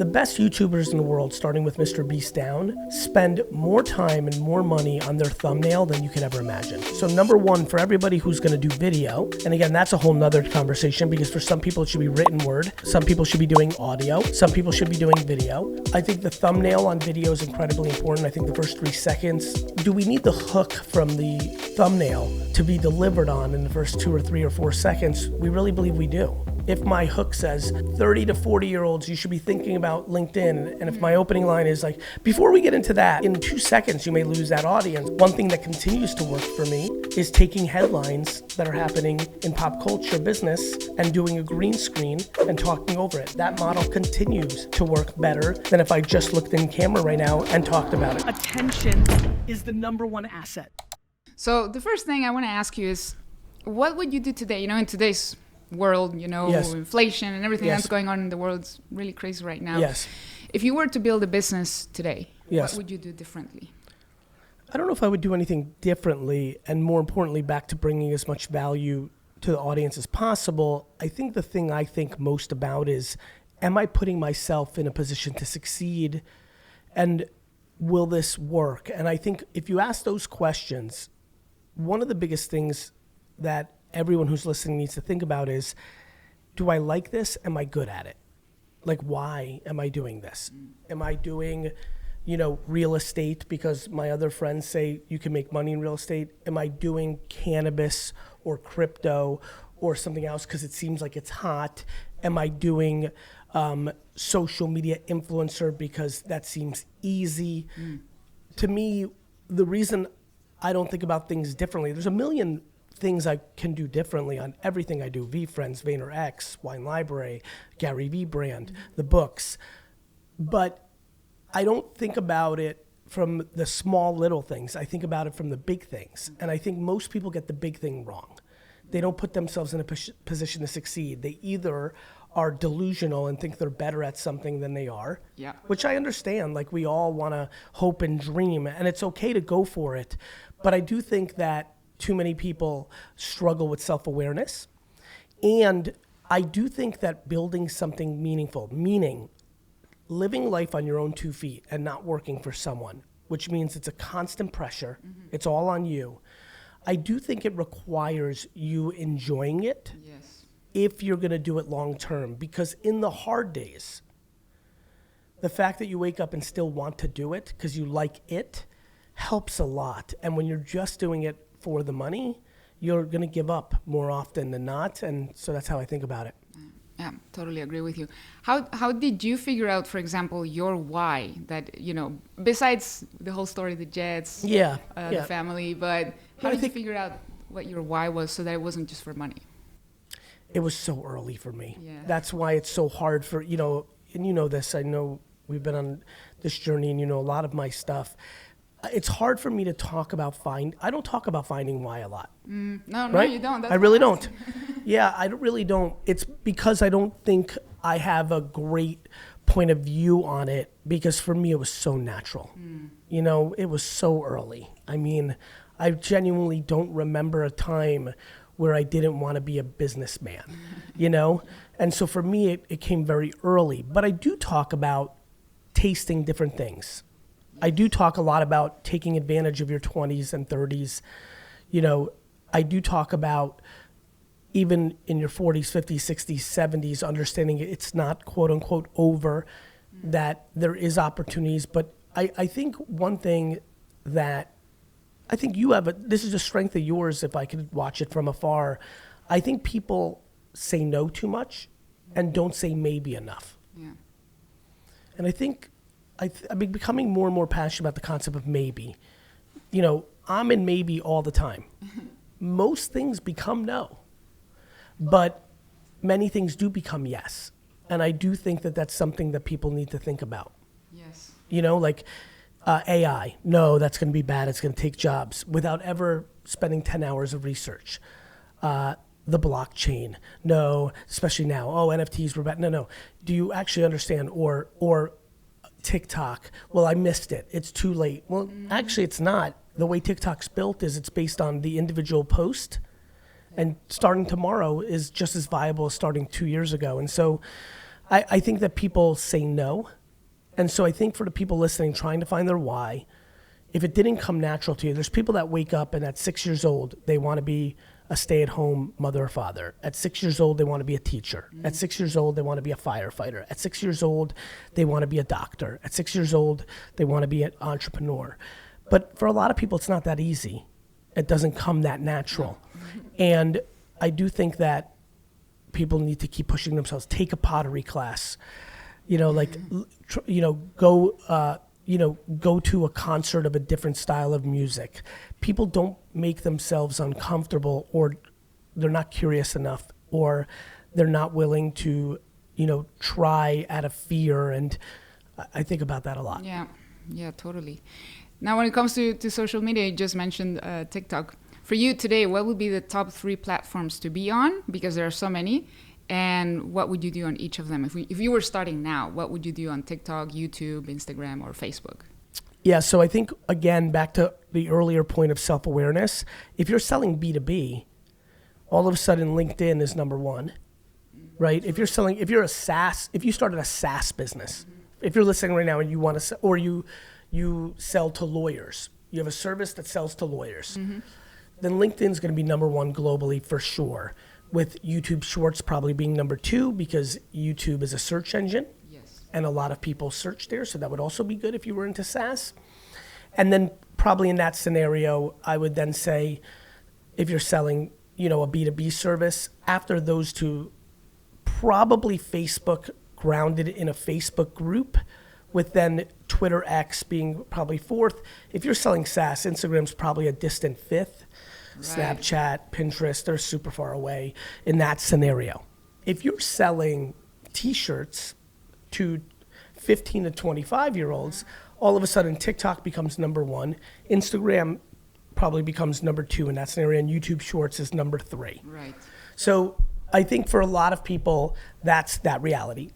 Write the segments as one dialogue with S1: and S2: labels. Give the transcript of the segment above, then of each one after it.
S1: The best YouTubers in the world, starting with Mr. Beast down, spend more time and more money on their thumbnail than you could ever imagine. So number one, for everybody who's gonna do video, and again, that's a whole nother conversation because for some people it should be written word, some people should be doing audio, some people should be doing video. I think the thumbnail on video is incredibly important. I think the first 3 seconds, do we need the hook from the thumbnail to be delivered on in the first 2 or 3 or 4 seconds? We really believe we do. If my hook says 30 to 40-year-olds, you should be thinking about LinkedIn, and if my opening line is like, before we get into that, in 2 seconds, you may lose that audience. One thing that continues to work for me is taking headlines that are happening in pop culture business and doing a green screen and talking over it. That model continues to work better than if I just looked in camera right now and talked about it. Attention is the #1 asset.
S2: So the first thing I want to ask you is, what would you do today? You know, in today's world, you know,
S1: Yes.
S2: inflation and everything
S1: Yes.
S2: that's going on in the world is really crazy right now.
S1: Yes.
S2: If you were to build a business today,
S1: Yes.
S2: what would you do differently?
S1: I don't know if I would do anything differently, and more importantly, back to bringing as much value to the audience as possible. I think the thing I think most about is, am I putting myself in a position to succeed, and will this work? And I think if you ask those questions, one of the biggest things that everyone who's listening needs to think about is, do I like this? Am I good at it? Like, why am I doing this? Am I doing, you know, real estate because my other friends say you can make money in real estate? Am I doing cannabis or crypto or something else because it seems like it's hot? Am I doing social media influencer because that seems easy? To me, the reason I don't think about things differently, there's a million things I can do differently on everything I do. VeeFriends, VaynerX, Wine Library, GaryVee brand, the books. But I don't think about it from the small little things. I think about it from the big things. And I think most people get the big thing wrong. They don't put themselves in a position to succeed. They either are delusional and think they're better at something than they are,
S2: Yeah.
S1: which I understand. Like, we all want to hope and dream, and it's okay to go for it. But I do think that too many people struggle with self-awareness. And I do think that building something meaningful, meaning living life on your own 2 feet and not working for someone, which means it's a constant pressure. It's all on you. I do think it requires you enjoying it
S2: Yes.
S1: if you're going to do it long term, because in the hard days, the fact that you wake up and still want to do it because you like it helps a lot. And when you're just doing it for the money, you're going to give up more often than not. And so that's how I think about it.
S2: Yeah, totally agree with you. How did you figure out, for example, your why? That, you know, besides the whole story, the jets,
S1: Yeah.
S2: the family, but how
S1: I
S2: did you
S1: think-
S2: figure out what your why was so that it wasn't just for money?
S1: It was so early for me.
S2: Yeah.
S1: That's why it's so hard for, you know, and you know this, I know we've been on this journey and you know a lot of my stuff. It's hard for me to talk about I don't talk about finding why a lot.
S2: No,
S1: Right?
S2: you don't. That's
S1: I really
S2: why I'm
S1: don't. Yeah, I really don't. It's because I don't think I have a great point of view on it, because for me it was so natural. You know, it was so early. I mean, I genuinely don't remember a time where I didn't want to be a businessman, you know? And so for me, it came very early. But I do talk about tasting different things. I do talk a lot about taking advantage of your 20s and 30s. You know, I do talk about even in your 40s, 50s, 60s, 70s, understanding it's not quote unquote over, that there is opportunities. But I think one thing that I think you have, this is a strength of yours if I could watch it from afar. I think people say no too much and don't say maybe enough.
S2: Yeah.
S1: And I think I'm becoming more and more passionate about the concept of maybe. You know, I'm in maybe all the time. Most things become no, but many things do become yes. And I do think that that's something that people need to think about.
S2: Yes.
S1: You know, like AI, no, that's going to be bad. It's going to take jobs, without ever spending 10 hours of research. The blockchain, no, especially now. Oh, NFTs were bad. No. Do you actually understand? Or TikTok, well, I missed it. It's too late. Well, actually, it's not. The way TikTok's built is it's based on the individual post. And starting tomorrow is just as viable as starting 2 years ago. And so I think that people say no. And so I think for the people listening, trying to find their why, if it didn't come natural to you, there's people that wake up and at 6 years old, they want to be a stay-at-home mother or father. At 6 years old, they want to be a teacher. At 6 years old, they want to be a firefighter. At 6 years old, they want to be a doctor. At 6 years old, they want to be an entrepreneur. But for a lot of people, it's not that easy. It doesn't come that natural. And I do think that people need to keep pushing themselves. Take a pottery class. Go to a concert of a different style of music. People don't make themselves uncomfortable, or they're not curious enough, or they're not willing to, try out of fear. And I think about that a lot.
S2: Yeah, totally. Now, when it comes to social media, you just mentioned TikTok. For you today, what would be the top 3 platforms to be on? Because there are so many. And what would you do on each of them? If you were starting now, what would you do on TikTok, YouTube, Instagram, or Facebook?
S1: Yeah, so I think, again, back to the earlier point of self-awareness, if you're selling B2B, all of a sudden LinkedIn is number 1, right? If you started a SaaS business, if you're listening right now and you want to, or you sell to lawyers, you have a service that sells to lawyers, then LinkedIn's going to be number 1 globally for sure, with YouTube Shorts probably being number 2 because YouTube is a search engine.
S2: Yes.
S1: And a lot of people search there, so that would also be good if you were into SaaS. And then probably in that scenario, I would then say if you're selling, a B2B service, after those 2, probably Facebook, grounded in a Facebook group, with then Twitter X being probably 4th. If you're selling SaaS, Instagram's probably a distant 5th. Right. Snapchat, Pinterest, they're super far away in that scenario. If you're selling T-shirts to 15 to 25-year-olds, all of a sudden TikTok becomes number 1. Instagram probably becomes number 2 in that scenario, and YouTube Shorts is number 3.
S2: Right.
S1: So I think for a lot of people, that's that reality.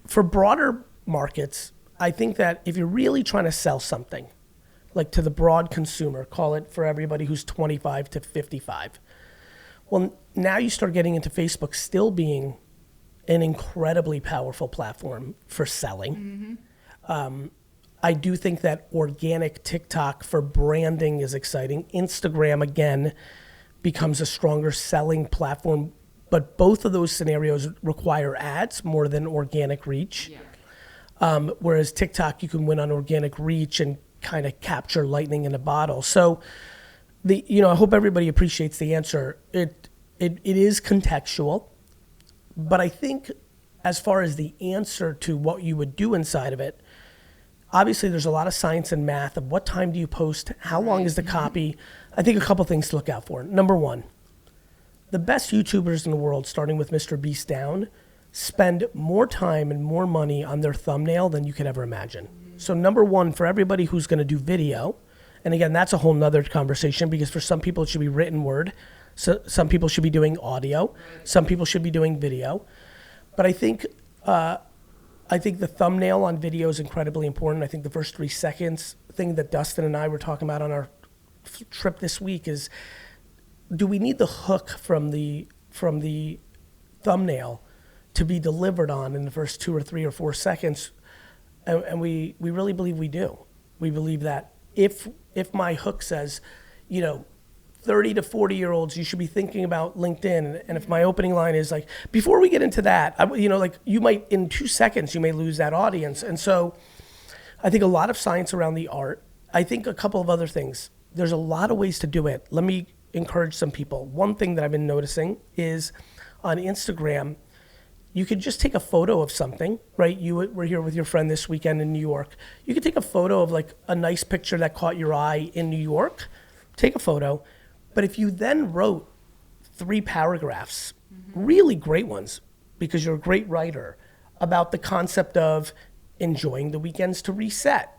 S1: For broader markets, I think that if you're really trying to sell something, like to the broad consumer, call it for everybody who's 25 to 55. Well, now you start getting into Facebook still being an incredibly powerful platform for selling. I do think that organic TikTok for branding is exciting. Instagram, again, becomes a stronger selling platform, but both of those scenarios require ads more than organic reach. Yeah. Whereas TikTok, you can win on organic reach and kind of capture lightning in a bottle. So I hope everybody appreciates the answer. It is contextual, but I think as far as the answer to what you would do inside of it, obviously there's a lot of science and math of what time do you post, how long is the copy. I think a couple things to look out for. Number 1, the best YouTubers in the world, starting with Mr. Beast down, spend more time and more money on their thumbnail than you could ever imagine. So number 1, for everybody who's going to do video, and again, that's a whole nother conversation because for some people it should be written word, so some people should be doing audio, some people should be doing video. But I think the thumbnail on video is incredibly important. I think the first 3 seconds thing that Dustin and I were talking about on our trip this week is, do we need the hook from the thumbnail to be delivered on in the first 2 or 3 or 4 seconds? And we really believe we do. We believe that if my hook says, 30 to 40-year-olds, you should be thinking about LinkedIn. And if my opening line is like, before we get into that, you might, in 2 seconds, you may lose that audience. And so I think a lot of science around the art. I think a couple of other things. There's a lot of ways to do it. Let me encourage some people. One thing that I've been noticing is on Instagram, you could just take a photo of something, right? You were here with your friend this weekend in New York. You could take a photo of like a nice picture that caught your eye in New York, take a photo. But if you then wrote 3 paragraphs, really great ones, because you're a great writer, about the concept of enjoying the weekends to reset,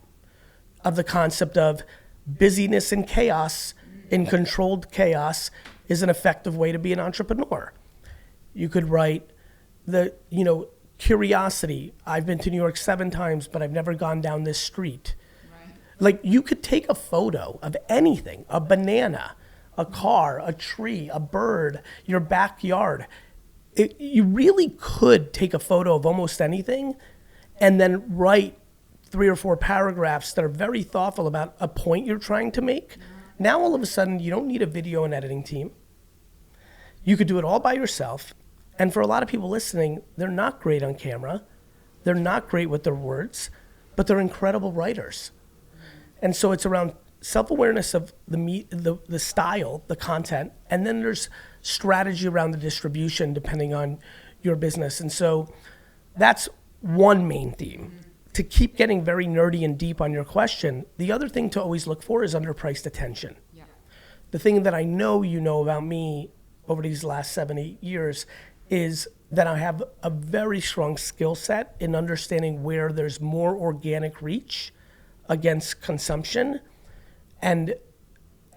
S1: of the concept of busyness and chaos, in controlled chaos, is an effective way to be an entrepreneur. You could write curiosity. I've been to New York 7 times, but I've never gone down this street. Right. Like, you could take a photo of anything, a banana, a car, a tree, a bird, your backyard, you really could take a photo of almost anything and then write 3 or 4 paragraphs that are very thoughtful about a point you're trying to make. Now, all of a sudden, you don't need a video and editing team. You could do it all by yourself. And for a lot of people listening, they're not great on camera. They're not great with their words, but they're incredible writers. And so it's around self-awareness of the style, the content, and then there's strategy around the distribution depending on your business. And so that's one main theme. To keep getting very nerdy and deep on your question, the other thing to always look for is underpriced attention. Yeah. The thing that I know you know about me over these last 7-8 years is that I have a very strong skill set in understanding where there's more organic reach against consumption and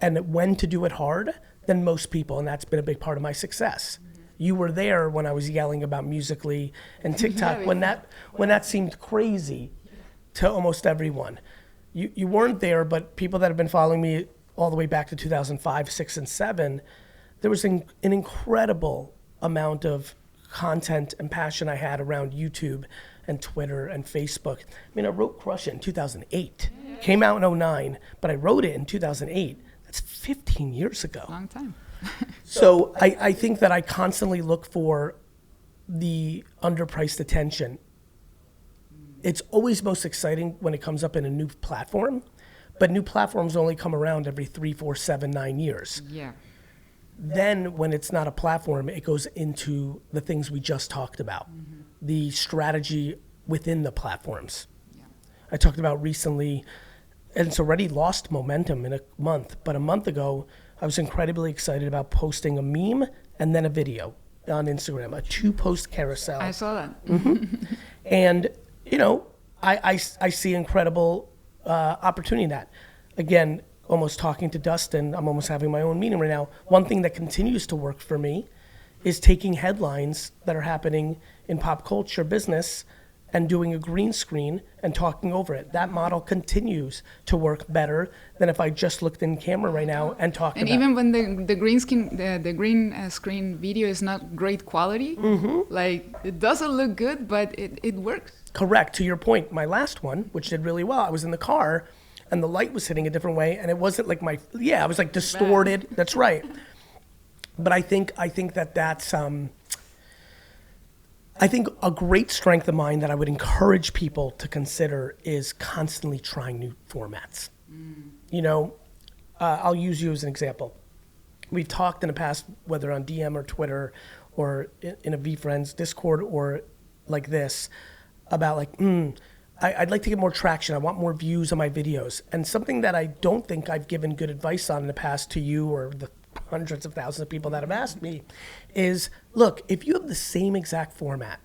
S1: when to do it hard than most people, and that's been a big part of my success. You were there when I was yelling about Musical.ly and TikTok when that seemed crazy to almost everyone. You weren't there, but people that have been following me all the way back to 2005, 6, and 7, there was an incredible amount of content and passion I had around YouTube and Twitter and Facebook. I mean, I wrote Crush It in 2008. Came out in 2009, but I wrote it in 2008. That's 15 years ago.
S2: Long time.
S1: So I think that I constantly look for the underpriced attention. It's always most exciting when it comes up in a new platform, but new platforms only come around every 3, 4, 7, 9 years.
S2: Yeah.
S1: Then when it's not a platform, it goes into the things we just talked about, the strategy within the platforms. Yeah. I talked about recently, and it's already lost momentum in a month, but a month ago, I was incredibly excited about posting a meme and then a video on Instagram, a 2-post carousel.
S2: I saw that.
S1: And, you know, I see incredible opportunity in that. Again, almost talking to Dustin, I'm almost having my own meeting right now. One thing that continues to work for me is taking headlines that are happening in pop culture business and doing a green screen and talking over it. That model continues to work better than if I just looked in camera right now and talked
S2: and
S1: about it.
S2: And even when the green screen, the green screen video is not great quality, like it doesn't look good, but it works.
S1: Correct. To your point, my last one, which did really well, I was in the car and the light was hitting a different way and it wasn't like I was like distorted. That's right. But I think that's I think a great strength of mine that I would encourage people to consider is constantly trying new formats. You know, I'll use you as an example. We've talked in the past, whether on DM or Twitter or in a VeeFriends Discord or like this, about like, I'd like to get more traction. I want more views on my videos. And something that I don't think I've given good advice on in the past to you or the hundreds of thousands of people that have asked me is, look, if you have the same exact format,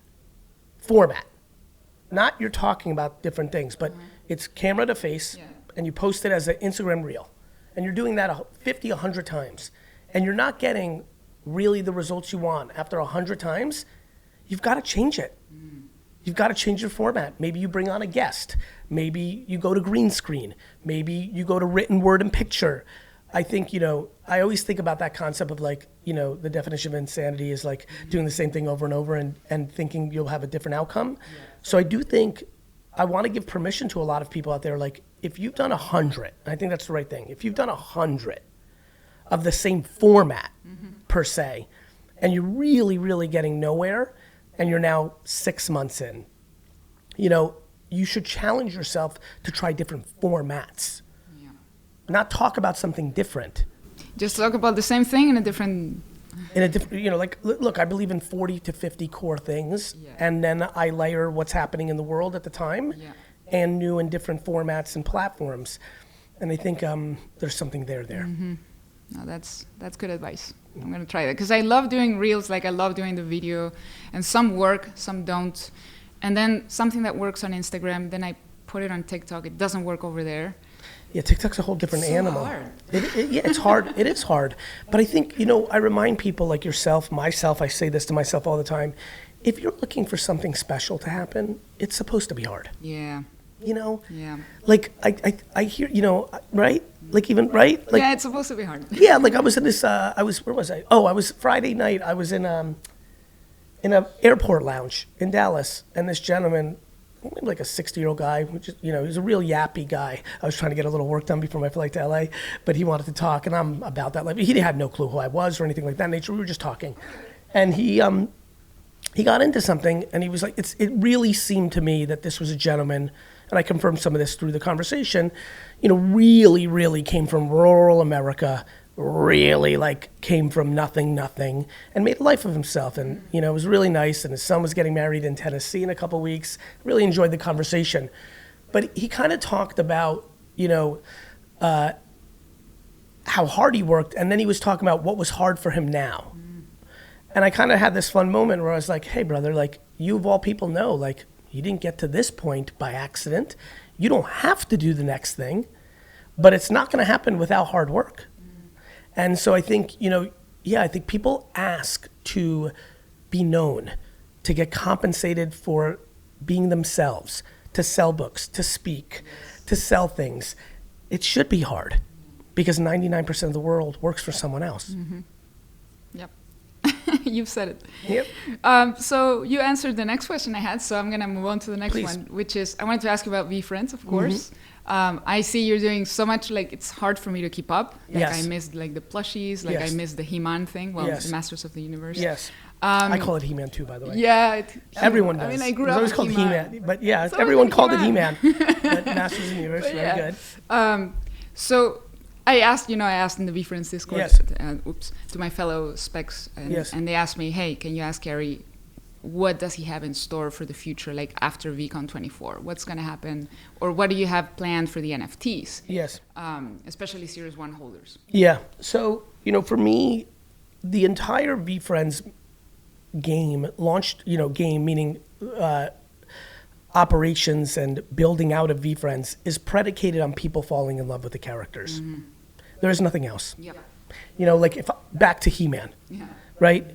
S1: not you're talking about different things, but it's camera to face and you post it as an Instagram reel and you're doing that 50, 100 times and you're not getting really the results you want after 100 times, you've got to change it. You've got to change your format. Maybe you bring on a guest. Maybe you go to green screen. Maybe you go to written word and picture. I think, you know, I always think about that concept of like, you know, the definition of insanity is like doing the same thing over and over and thinking you'll have a different outcome. Yeah. So I do think I want to give permission to a lot of people out there. Like if you've done 100, and I think that's the right thing. If you've done 100 of the same format per se, and you're really, really getting nowhere and you're now 6 months in, you know, you should challenge yourself to try different formats. Not talk about something different.
S2: Just talk about the same thing in a different,
S1: you know, like, look, I believe in 40 to 50 core things, and then I layer what's happening in the world at the time, and new and different formats and platforms. And I think there's something there.
S2: No, that's good advice. I'm gonna try that because I love doing reels, like I love doing the video, and some work, some don't. And then something that works on Instagram, then I put it on TikTok. It doesn't work over there.
S1: Yeah, TikTok's a whole different animal.
S2: Hard.
S1: It's hard. It is hard. But I think, you know, I remind people like yourself, myself, I say this to myself all the time. If you're looking for something special to happen, it's supposed to be hard.
S2: Yeah.
S1: You know?
S2: Yeah.
S1: Like, I hear, you know, right? Like even, right? Like,
S2: yeah, it's supposed to be hard.
S1: Yeah, like I was in this, where was I? Oh, I was Friday night. I was in in an airport lounge in Dallas, and this gentleman, maybe like a 60-year-old guy, which is, he was a real yappy guy. I was trying to get a little work done before my flight to LA, but he wanted to talk, and I'm about that. Like, he had no clue who I was or anything like that nature. We were just talking, and he got into something, and he was like, it really seemed to me that this was a gentleman, and I confirmed some of this through the conversation, really, really came from rural America, really like came from nothing, and made a life of himself. And, it was really nice. And his son was getting married in Tennessee in a couple of weeks. Really enjoyed the conversation. But he kind of talked about, how hard he worked. And then he was talking about what was hard for him now. And I kind of had this fun moment where I was like, hey, brother, like, you of all people know, like, you didn't get to this point by accident. You don't have to do the next thing, but it's not going to happen without hard work. And so I think, I think people ask to be known, to get compensated for being themselves, to sell books, to speak, to sell things. It should be hard because 99% of the world works for someone else.
S2: Mm-hmm. Yep. You've said it.
S1: Yep.
S2: So you answered the next question I had, so I'm going to move on to the next
S1: Please.
S2: one, which is, I wanted to ask you about VeeFriends, of course. I see you're doing so much, like, it's hard for me to keep up. Like,
S1: Yes.
S2: I missed, like, the plushies, like,
S1: Yes.
S2: I missed the He-Man thing, well,
S1: Yes.
S2: the Masters of the Universe.
S1: Yes. I call it He-Man too, by the way.
S2: Yeah.
S1: Everyone does.
S2: I mean, I grew
S1: It was
S2: up
S1: always
S2: with
S1: called He-Man. But yeah,
S2: It's always
S1: everyone
S2: been
S1: called
S2: He-Man.
S1: it He-Man. But Masters of the Universe,
S2: But
S1: very
S2: yeah.
S1: good.
S2: So I asked in the VeeFriends Discord,
S1: Yes.
S2: To my fellow specs, and,
S1: Yes.
S2: and they asked me, hey, can you ask Gary, what does he have in store for the future, like after VeeCon 24? What's going to happen? Or what do you have planned for the NFTs?
S1: Yes.
S2: Especially Series 1 holders.
S1: Yeah. So, for me, the entire VeeFriends game launched, game meaning operations and building out of VeeFriends is predicated on people falling in love with the characters.
S2: Mm-hmm.
S1: There is nothing else.
S2: Yep.
S1: Like back to He-Man,
S2: Yeah.
S1: right?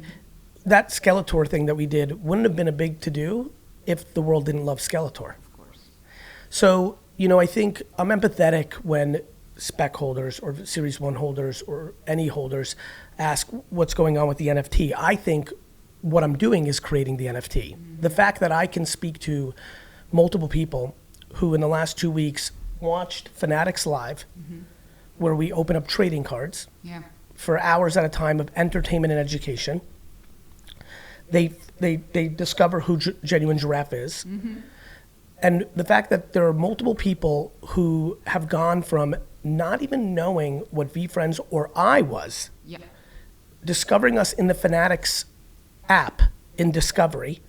S1: That Skeletor thing that we did wouldn't have been a big to-do if the world didn't love Skeletor.
S2: Of course.
S1: So, I think I'm empathetic when spec holders or Series 1 holders or any holders ask what's going on with the NFT. I think what I'm doing is creating the NFT. Mm-hmm. The fact that I can speak to multiple people who in the last 2 weeks watched Fanatics Live, where we open up trading cards for hours at a time of entertainment and education. They discover who Genuine Giraffe is. Mm-hmm. And the fact that there are multiple people who have gone from not even knowing what VeeFriends or I was, discovering us in the Fanatics app in Discovery,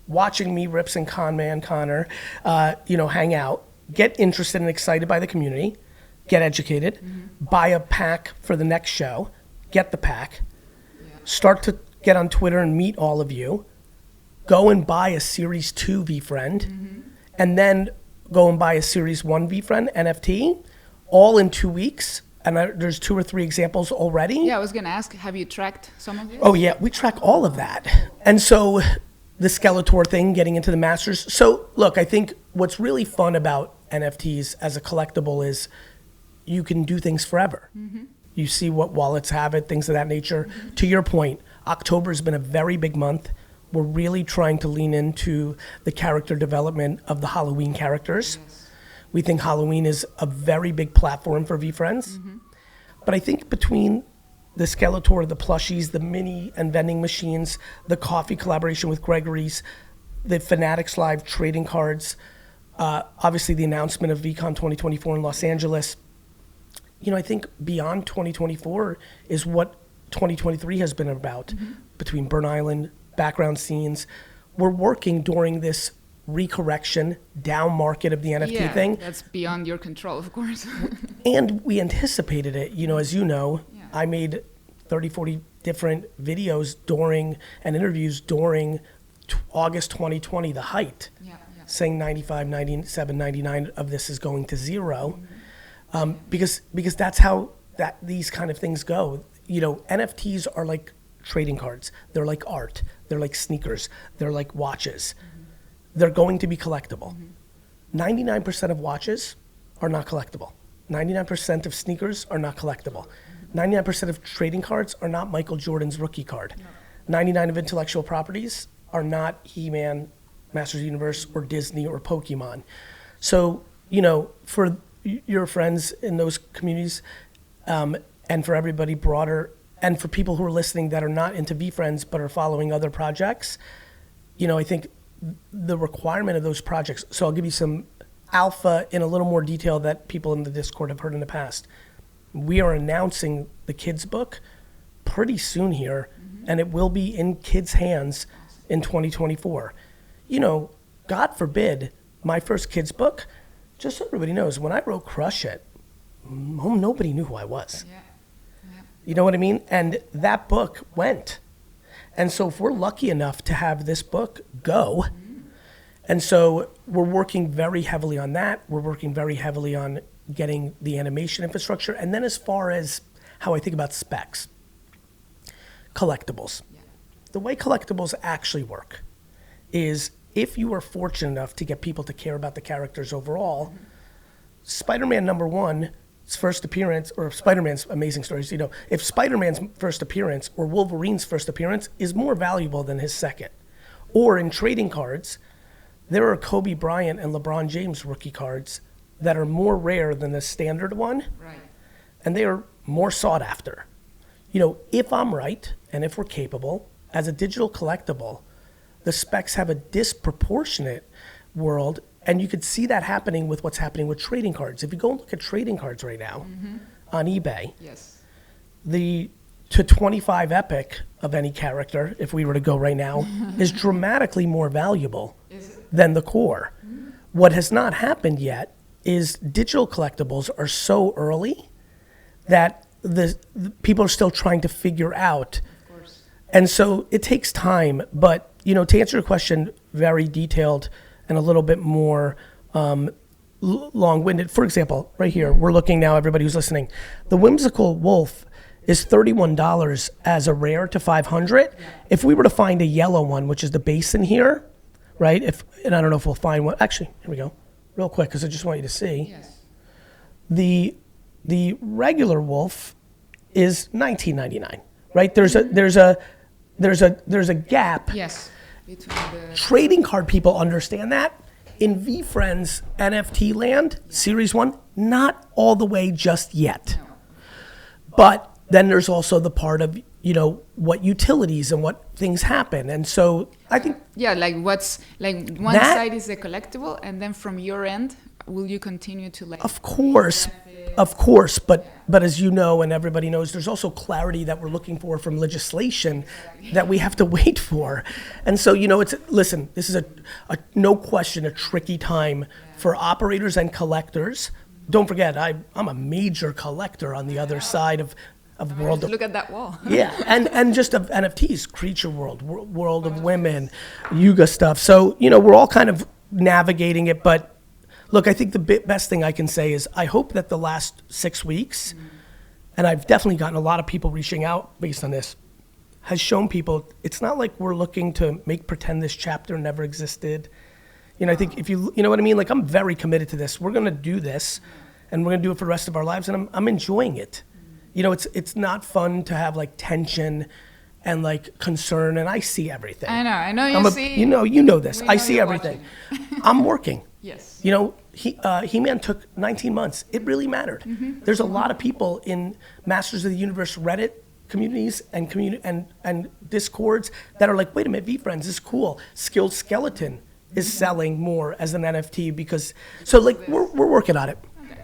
S1: watching me, Rips, and Conman Connor, hang out, get interested and excited by the community, get educated, buy a pack for the next show, get the pack, start to get on Twitter and meet all of you, go and buy a Series 2 VeeFriend, and then go and buy a Series 1 VeeFriend NFT, all in 2 weeks. And there's 2 or 3 examples already.
S2: Yeah, I was going to ask, have you tracked some of it?
S1: Oh, yeah, we track all of that. And so the Skeletor thing, getting into the Masters. So, look, I think what's really fun about NFTs as a collectible is you can do things forever. Mm-hmm. You see what wallets have it, things of that nature. Mm-hmm. To your point, October has been a very big month. We're really trying to lean into the character development of the Halloween characters. Yes. We think Halloween is a very big platform for VeeFriends. Mm-hmm. But I think between the Skeletor, the plushies, the mini and vending machines, the coffee collaboration with Gregory's, the Fanatics Live trading cards, obviously the announcement of VeeCon 2024 in Los Angeles, I think beyond 2024 is what 2023 has been about. Between Burn Island, background scenes. We're working during this recorrection down market of the NFT thing.
S2: That's beyond your control, of course.
S1: And we anticipated it. As you know, I made 30, 40 different videos and interviews during August 2020, the height, saying 95, 97, 99 of this is going to zero. Because that's how these kind of things go. NFTs are like trading cards. They're like art. They're like sneakers. They're like watches. They're going to be collectible. 99% of watches are not collectible. 99% of sneakers are not collectible. 99% of trading cards are not Michael Jordan's rookie card. 99 of intellectual properties are not He-Man, Masters of the Universe, or Disney, or Pokemon. So, you know, for your friends in those communities, and for everybody broader, and for people who are listening that are not into VeeFriends but are following other projects, you know, I think the requirement of those projects, so I'll give you some alpha in a little more detail that people in the Discord have heard in the past. We are announcing the kids book pretty soon here, and it will be in kids' hands in 2024. You know, God forbid, my first kids book, just so everybody knows, when I wrote Crush It, nobody knew who I was.
S2: Yeah. Yeah.
S1: You know what I mean? And that book went. And so if we're lucky enough to have this book go, and so we're working very heavily on that. We're working very heavily on getting the animation infrastructure. And then as far as how I think about specs, collectibles.
S2: Yeah.
S1: The way collectibles actually work is if you are fortunate enough to get people to care about the characters overall, Spider-Man #1's first appearance, or Spider-Man's Amazing Stories, you know, if Spider-Man's first appearance or Wolverine's first appearance is more valuable than his second. Or in trading cards, there are Kobe Bryant and LeBron James rookie cards that are more rare than the standard one,
S2: Right.
S1: and they are more sought after. You know, if I'm right, and if we're capable, as a digital collectible, the specs have a disproportionate world, and you could see that happening with what's happening with trading cards. If you go and look at trading cards right now on eBay,
S2: Yes.
S1: the to 25 epic of any character, if we were to go right now, is dramatically more valuable
S2: Is it?
S1: than the core. What has not happened yet is digital collectibles are so early that the people are still trying to figure out.
S2: Of course.
S1: And so it takes time, but you know, to answer your question, very detailed and a little bit more long-winded. For example, right here, we're looking now, everybody who's listening, the Whimsical Wolf is $31 as a rare to 500. If we were to find a yellow one, which is the base in here, right? And I don't know if we'll find one. Actually, here we go, real quick, because I just want you to see.
S2: Yes.
S1: The regular wolf is $19.99, right? There's a gap.
S2: Yes. Between the
S1: Trading card people understand that. In VeeFriends NFT land, Series 1, not all the way just yet.
S2: no.
S1: But then there's also the part of, you know, what utilities and what things happen. And so I think
S2: Yeah, like what's like one
S1: That-
S2: side is the collectible, and then from your end, will you continue to like?
S1: Of course, but as you know, and everybody knows, there's also clarity that we're looking for from legislation that we have to wait for. And so, you know, listen, this is a no question, a tricky time for operators and collectors. Don't forget, I'm a major collector on the other side of world of,
S2: Look at that wall.
S1: yeah, and just of NFTs, Creature World of Women, Yuga stuff. So, you know, we're all kind of navigating it, but look, I think the best thing I can say is I hope that the last 6 weeks, and I've definitely gotten a lot of people reaching out based on this, has shown people it's not like we're looking to make pretend this chapter never existed. You know, I think if you know what I mean? Like, I'm very committed to this. We're going to do this, and we're going to do it for the rest of our lives, and I'm enjoying it. You know, it's not fun to have, like, tension and, like, concern, and I see everything.
S2: I know.
S1: I'm
S2: See.
S1: you know this.
S2: We
S1: I
S2: know
S1: see
S2: you're
S1: everything. I'm working.
S2: Yes.
S1: You know, He-Man took 19 months. It really mattered. There's a lot of people in Masters of the Universe Reddit communities and Discords that are like, wait a minute, VeeFriends is cool. Skilled Skeleton is selling more as an NFT because, so like we're working on it.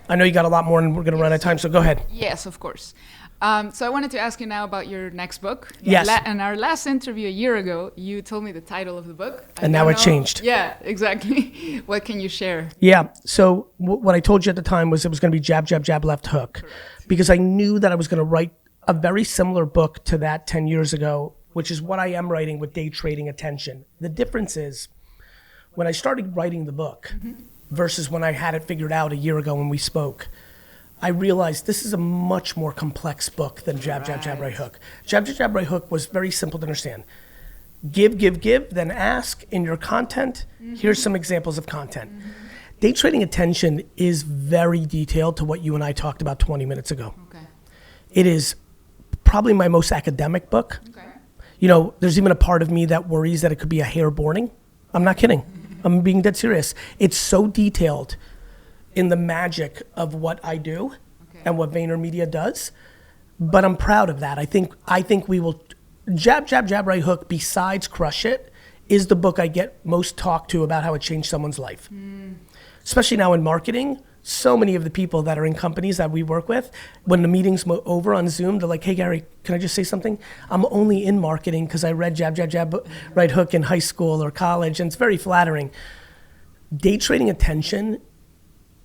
S1: I know you got a lot more and we're gonna run out of time, so go ahead.
S2: Yes, of course. So I wanted to ask you now about your next book.
S1: Yes.
S2: In our last interview a year ago, you told me the title of the book.
S1: And now it changed.
S2: Yeah, exactly. What can you share?
S1: Yeah, so what I told you at the time was it was gonna be jab, jab, jab, left hook. Because I knew that I was gonna write a very similar book to that 10 years ago, which is what I am writing with day trading attention. The difference is when I started writing the book versus when I had it figured out a year ago when we spoke, I realized this is a much more complex book than jab, jab, jab, right hook. Jab, jab, jab, right hook was very simple to understand. Give, then ask in your content. Here's some examples of content. Day trading attention is very detailed to what you and I talked about 20 minutes ago.
S2: Okay.
S1: It is probably my most academic book.
S2: Okay.
S1: There's even a part of me that worries that it could be a hair boarding. I'm not kidding. I'm being dead serious. It's so detailed in the magic of what I do and what VaynerMedia does, but I'm proud of that. I think we will jab, right hook. Besides Crush It, is the book I get most talked to about how it changed someone's life. Especially now in marketing, so many of the people that are in companies that we work with, when the meeting's over on Zoom, they're like, hey Gary, can I just say something? I'm only in marketing because I read jab, right hook in high school or college, and it's very flattering. Day trading attention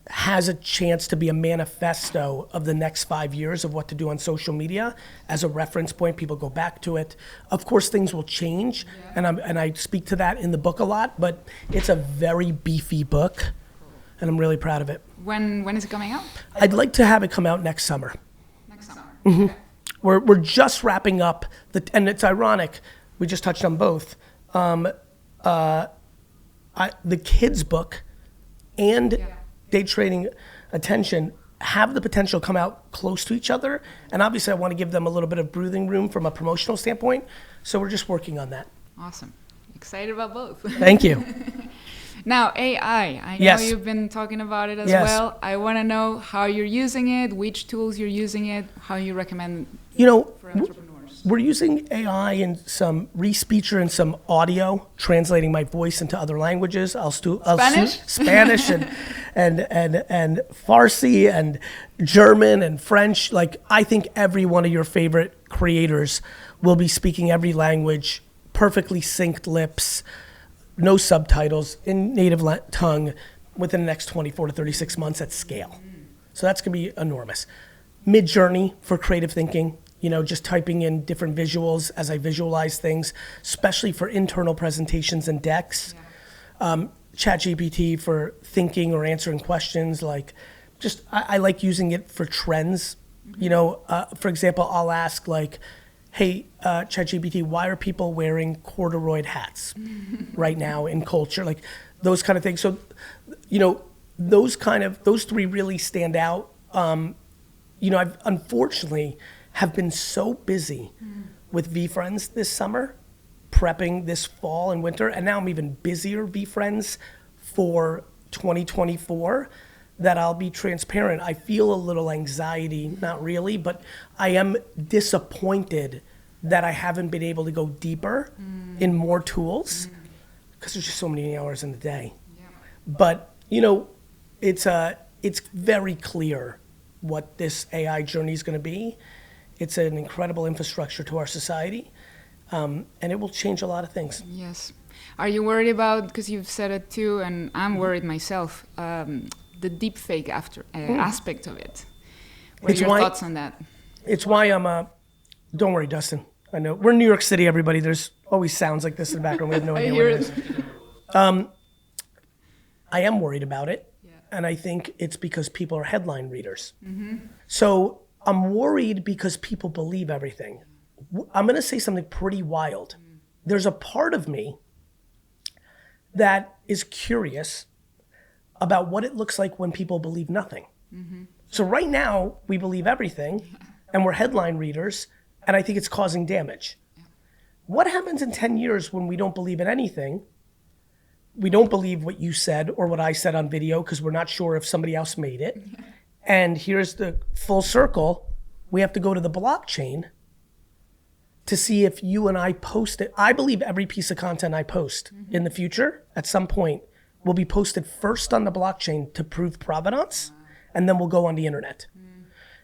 S1: has a chance to be a manifesto of the next 5 years of what to do on social media. As a reference point, people go back to it. Of course, things will change, and I speak to that in the book a lot, but it's a very beefy book, and I'm really proud of it.
S2: When is it coming out?
S1: I'd like to have it come out next summer.
S2: Next summer.
S1: Okay. We're just wrapping up, and it's ironic, we just touched on both. The kids' book and day trading attention have the potential to come out close to each other. And obviously I want to give them a little bit of breathing room from a promotional standpoint. So we're just working on that.
S2: Awesome. Excited about both.
S1: Thank you.
S2: Now, AI. I know you've been talking about it as well. I want to know how you're using it, which tools you're using it, how you recommend for entrepreneurs.
S1: We're using AI in some re-speecher and some audio, translating my voice into other languages. Spanish and Farsi and German and French. Like, I think every one of your favorite creators will be speaking every language, perfectly synced lips, no subtitles, in native tongue within the next 24 to 36 months at scale. So that's going to be enormous. Mid-Journey for creative thinking. Just typing in different visuals as I visualize things, especially for internal presentations and decks. ChatGPT for thinking or answering questions. I like using it for trends. For example, I'll ask hey, ChatGPT, why are people wearing corduroy hats right now in culture? Those kind of things. So, those three really stand out. I've unfortunately have been so busy with VeeFriends this summer, prepping this fall and winter, and now I'm even busier VeeFriends for 2024, that I'll be transparent. I feel a little anxiety, not really, but I am disappointed that I haven't been able to go deeper in more tools, because there's just so many hours in the day. Yeah. But, it's very clear what this AI journey is going to be. It's an incredible infrastructure to our society, and it will change a lot of things.
S2: Yes. Are you worried about, because you've said it too, and I'm worried myself, the deepfake aspect of it? What are your thoughts on that?
S1: It's why don't worry, Dustin. I know. We're in New York City, everybody. There's always sounds like this in the background. We have no idea what it is. I am worried about it, and I think it's because people are headline readers. So I'm worried because people believe everything. I'm going to say something pretty wild. There's a part of me that is curious about what it looks like when people believe nothing. So right now, we believe everything, and we're headline readers, and I think it's causing damage. What happens in 10 years when we don't believe in anything? We don't believe what you said or what I said on video because we're not sure if somebody else made it. And here's the full circle. We have to go to the blockchain to see if you and I post it. I believe every piece of content I post in the future, at some point, will be posted first on the blockchain to prove provenance, and then we'll go on the internet.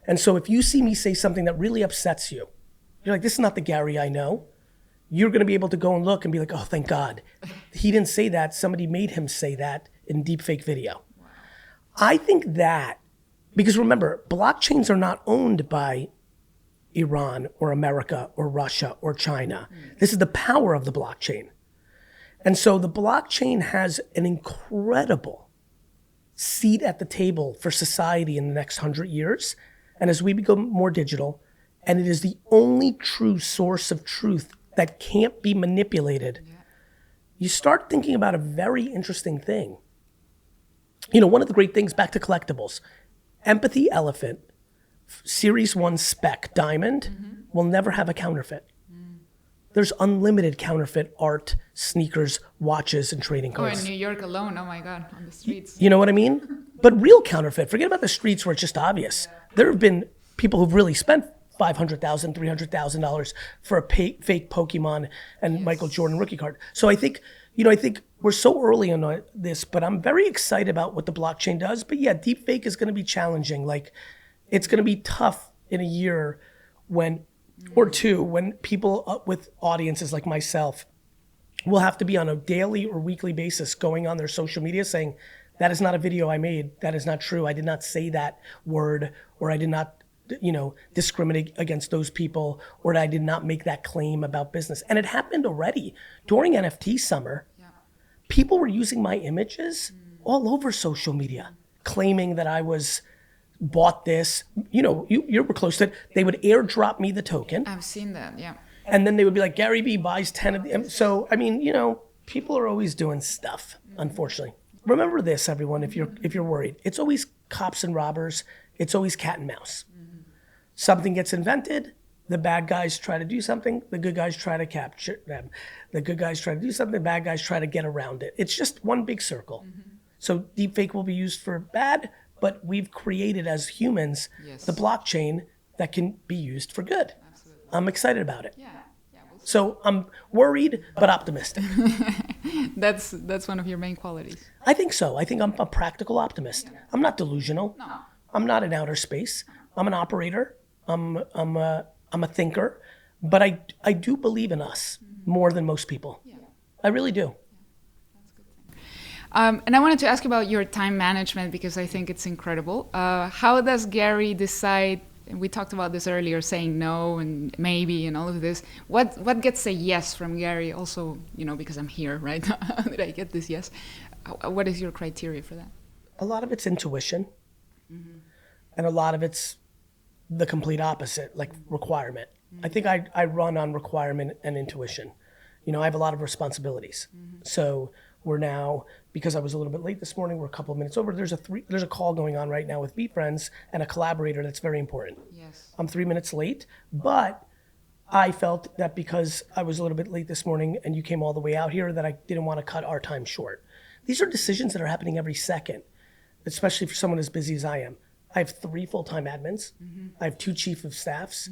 S1: And so if you see me say something that really upsets you, you're like, this is not the Gary I know. You're going to be able to go and look and be like, oh, thank God. He didn't say that. Somebody made him say that in deepfake video. Wow. I think that, because remember, blockchains are not owned by Iran or America or Russia or China. This is the power of the blockchain. And so the blockchain has an incredible seat at the table for society in the next 100 years. And as we become more digital, and it is the only true source of truth that can't be manipulated, you start thinking about a very interesting thing. One of the great things, back to collectibles, Empathy Elephant, Series 1 Spec Diamond will never have a counterfeit. there's unlimited counterfeit art, sneakers, watches, and trading
S2: Oh,
S1: cards.
S2: in New York alone, oh my God, on the streets.
S1: You know what I mean? But real counterfeit, forget about the streets where it's just obvious. There have been people who've really spent $500,000, $300,000 for a fake Pokemon and Michael Jordan rookie card. So I think we're so early on this, but I'm very excited about what the blockchain does. But yeah, deepfake is going to be challenging. Like, it's going to be tough in a year or two when people with audiences like myself will have to be on a daily or weekly basis going on their social media saying, that is not a video I made. That is not true. I did not say that word, or I did not discriminate against those people, or I did not make that claim about business. And it happened already. During NFT summer, people were using my images all over social media, claiming that I was bought this. You were close to it. They would airdrop me the token.
S2: I've seen that, yeah.
S1: And then they would be like, GaryVee buys 10 of them. So, I mean, people are always doing stuff, unfortunately. Remember this, everyone, if you're worried. It's always cops and robbers. It's always cat and mouse. Something gets invented, the bad guys try to do something, the good guys try to capture them. The good guys try to do something, the bad guys try to get around it. It's just one big circle. So deepfake will be used for bad, but we've created as humans the blockchain that can be used for good.
S2: Absolutely.
S1: I'm excited about it.
S2: Yeah. We'll
S1: So I'm worried, but optimistic.
S2: That's one of your main qualities.
S1: I think so. I think I'm a practical optimist. I'm not delusional.
S2: No.
S1: I'm not in outer space. I'm an operator. I'm a thinker, but I do believe in us more than most people.
S2: Yeah.
S1: I really do.
S2: That's a good thing. And I wanted to ask about your time management, because I think it's incredible. How does Gary decide? And we talked about this earlier, saying no and maybe and all of this. What gets a yes from Gary? Also, because I'm here, right? How did I get this yes? What is your criteria for that?
S1: A lot of it's intuition, and a lot of it's the complete opposite, like requirement. I think I run on requirement and intuition. I have a lot of responsibilities. So we're now, because I was a little bit late this morning, we're a couple of minutes over. There's a call going on right now with VeeFriends and a collaborator that's very important.
S2: Yes.
S1: I'm 3 minutes late, but I felt that because I was a little bit late this morning and you came all the way out here, that I didn't want to cut our time short. These are decisions that are happening every second, especially for someone as busy as I am. I have 3 full-time admins. I have 2 chief of staffs.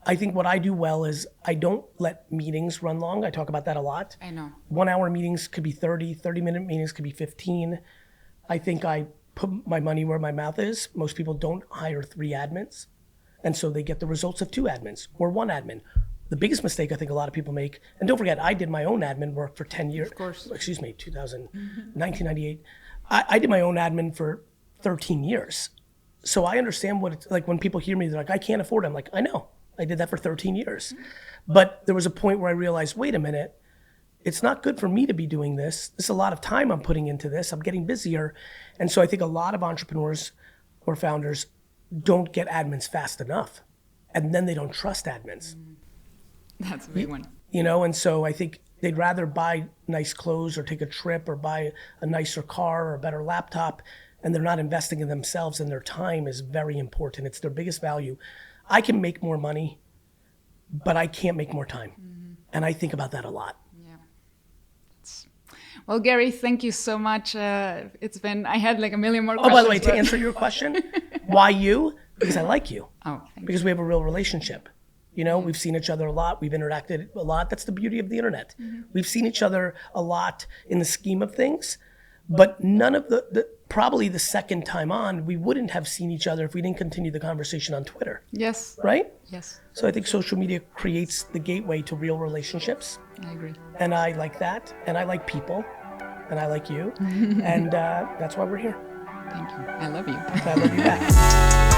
S1: I think what I do well is I don't let meetings run long. I talk about that a lot.
S2: I know.
S1: 1 hour meetings could be 30-minute meetings could be 15. I think I put my money where my mouth is. Most people don't hire 3 admins. And so they get the results of 2 admins or 1 admin. The biggest mistake I think a lot of people make, and don't forget, I did my own admin work for 10 years.
S2: Of course.
S1: Excuse me, 1998. I did my own admin for 13 years. So I understand what it's like when people hear me, they're like, I can't afford it. I'm like, I know, I did that for 13 years. But there was a point where I realized, wait a minute, it's not good for me to be doing this. This is a lot of time I'm putting into this. I'm getting busier. And so I think a lot of entrepreneurs or founders don't get admins fast enough. And then they don't trust admins.
S2: That's a big one.
S1: And so I think they'd rather buy nice clothes or take a trip or buy a nicer car or a better laptop, and they're not investing in themselves, and their time is very important. It's their biggest value. I can make more money, but I can't make more time. And I think about that a lot.
S2: Yeah. Well, Gary, thank you so much. I had like a million more questions.
S1: Oh, by the way, to answer your question, why you? Because I like you.
S2: Oh, thank
S1: Because we have a real relationship. We've seen each other a lot. We've interacted a lot. That's the beauty of the internet. We've seen each other a lot in the scheme of things, but none of probably the second time on, we wouldn't have seen each other if we didn't continue the conversation on Twitter.
S2: Yes.
S1: Right?
S2: Yes.
S1: So I think social media creates the gateway to real relationships.
S2: I agree.
S1: And I like that. And I like people. And I like you. And that's why we're here.
S2: Thank you. I love you.
S1: I love you back.